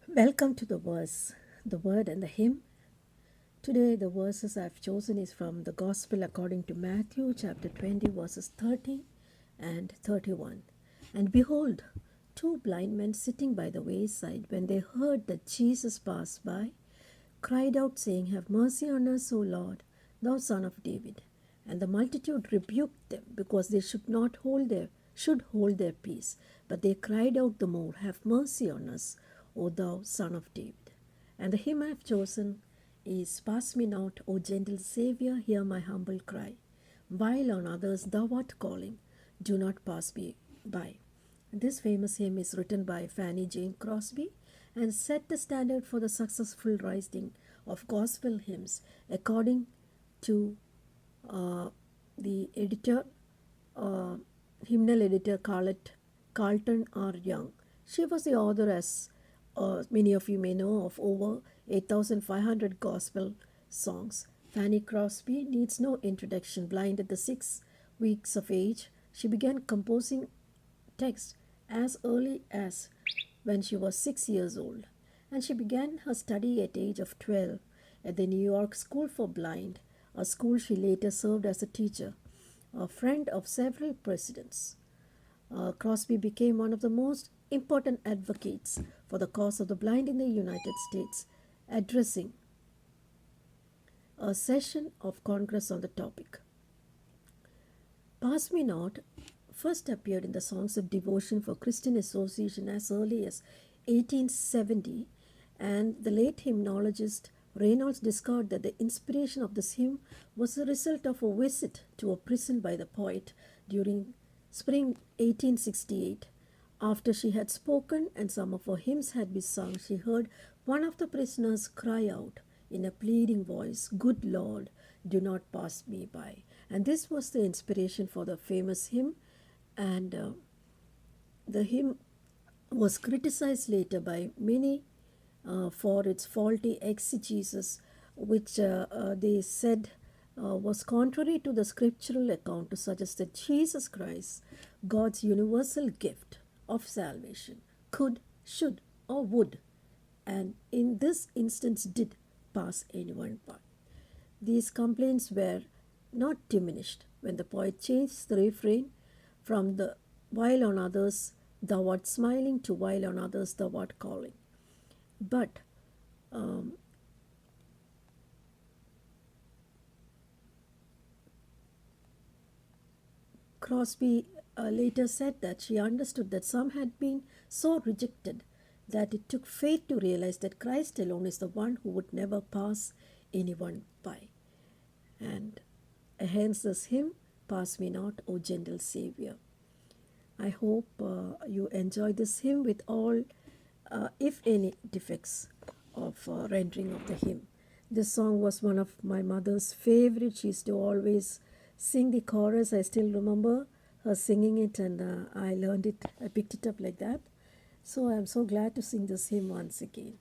Welcome to the verse, the word and the hymn. Today the verses I've chosen is from the Gospel according to Matthew chapter 20 verses 30 and 31. And behold, two blind men sitting by the wayside, when they heard that Jesus passed by, cried out, saying, Have mercy on us, O Lord, thou Son of David. And the multitude rebuked them, because they should hold their peace. But they cried out the more, Have mercy on us, O thou Son of David. And the hymn I have chosen is, Pass me not, O gentle Saviour, hear my humble cry. While on others thou art calling, do not pass me by. This famous hymn is written by Fanny Jane Crosby and set the standard for the successful writing of gospel hymns according to the editor, Hymnaleditor Carlton R. She was the author, as many of you may know, of over 8,500 gospel songs. Fanny Crosby needs no introduction. Blind at the 6 weeks of age, she began composing text as early as when she was 6 years old, and she began her study at age of 12 at the New York School for Blind, a school she later served as a teacher, a friend of several presidents. Crosby became one of the most important advocates for the cause of the blind in the United States, addressing a session of Congress on the topic. Pass Me Not first appeared in the Songs of Devotion for Christian Association as early as 1870, and the late hymnologist Reynolds discovered that the inspiration of this hymn was the result of a visit to a prison by the poet during spring 1868. After she had spoken and some of her hymns had been sung, she heard one of the prisoners cry out in a pleading voice, Good Lord, do not pass me by. And this was the inspiration for the famous hymn, and the hymn was criticized later by many for its faulty exegesis, which they said was contrary to the scriptural account to suggest that Jesus Christ, God's universal gift of salvation, could, should, or would, and in this instance did, pass anyone by. These complaints were not diminished when the poet changed the refrain from the while on others thou art smiling to while on others thou art calling. But Crosby later said that she understood that some had been so rejected that it took faith to realize that Christ alone is the one who would never pass anyone by. And hence this hymn, Pass Me Not, O Gentle Saviour. I hope you enjoy this hymn with all, if any, defects of rendering of the hymn. This song was one of my mother's favorite. She used to always sing the chorus. I still remember her singing it, and I learned it, I picked it up like that. So I'm so glad to sing this hymn once again.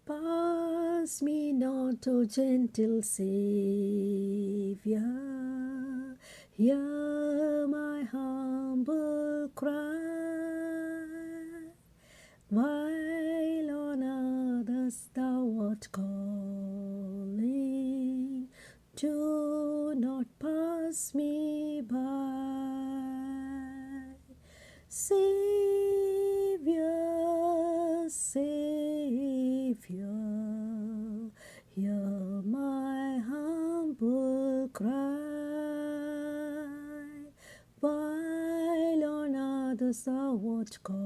Pass me not, O gentle Saviour, hear my humble cry, while on others thou art calling, do not pass me by. Saviour, Saviour, hear my humble cry, while on others thou art calling,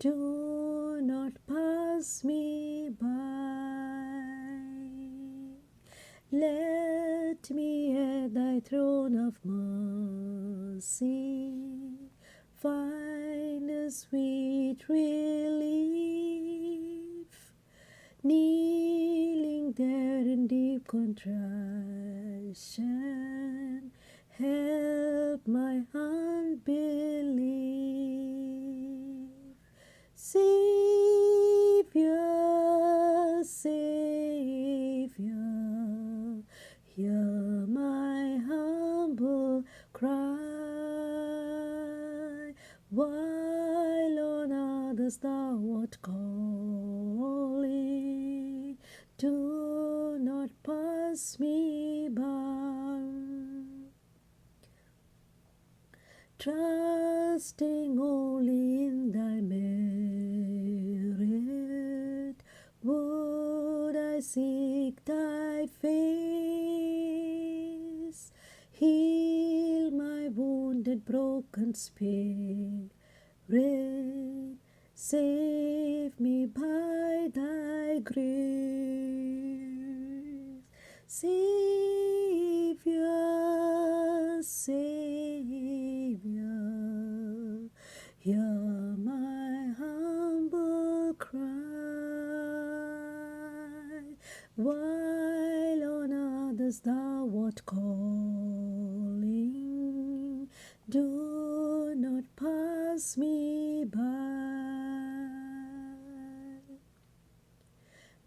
do not pass me by. Let me at thy throne of mercy find a sweet relief, kneeling there in deep contrition, help my unbelief. Saviour, Saviour, hear my humble cry, while on others thou art calling, do not pass me by. Trusting only in thy merit, would I seek thy face. Heal my wounded, broken spirit. Save me by thy grace. Savior, Savior, hear my humble cry. While on others thou art calling, do not pass me by.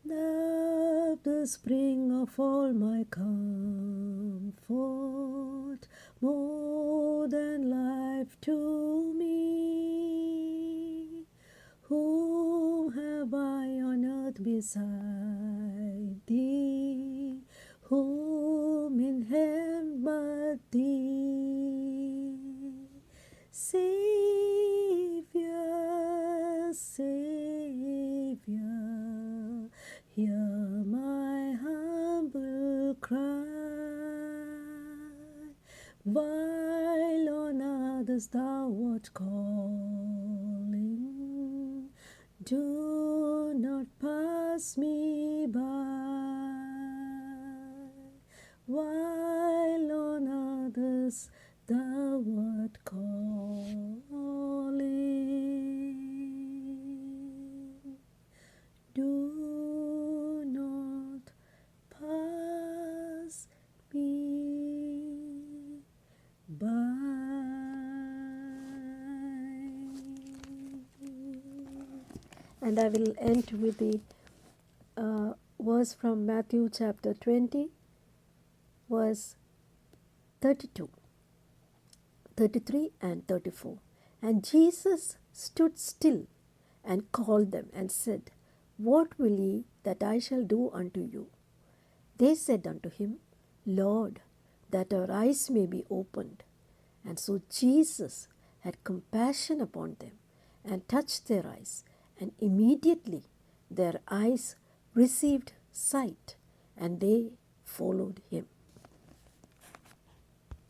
Thou the spring of all my comfort, more than life to me. Whom have I on earth beside thee? Whom in heaven but thee? Saviour, Saviour, hear my humble cry. While on others thou art calling, do not pass me by. While on others thou art calling, do not pass me by. And I will end with the verse from Matthew chapter 20, verse 32, 33 and 34. And Jesus stood still and called them and said, What will ye that I shall do unto you? They said unto him, Lord, that our eyes may be opened. And so Jesus had compassion upon them and touched their eyes, and immediately their eyes received sight, and they followed him.